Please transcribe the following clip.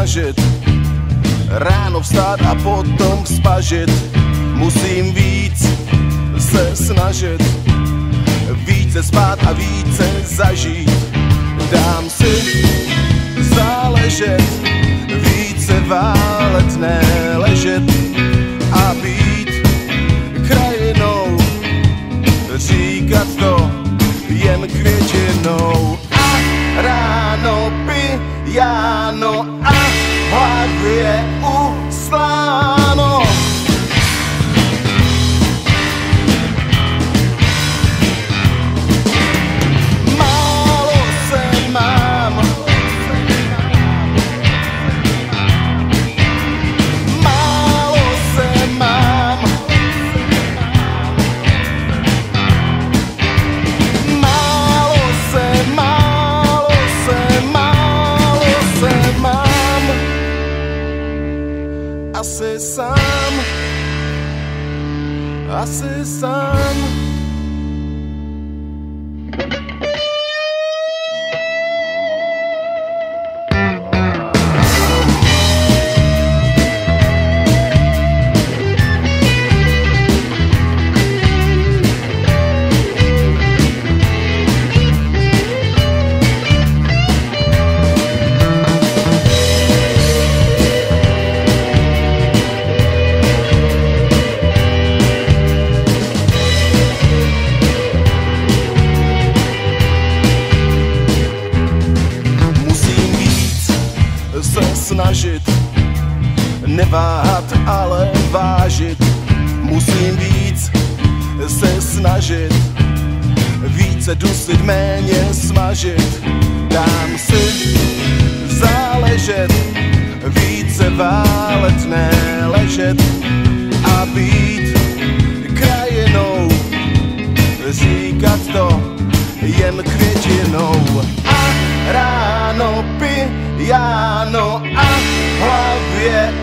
snažit, ráno vstát a potom spažit. Musím víc se snažit, více spát a více zažít. Dám si záležet, více válet, ne ležet a být krajinou, říkat to jen květinou. A ráno pijáno a v hlavě usláno. Asi sám. Snažit, neváhat, ale vážit. Musím víc se snažit, více dusit, méně smažit. Dám si záležet, více válet, ne ležet a být krajinou, říkat to jen květinou. A ráno pijáno a v hlavě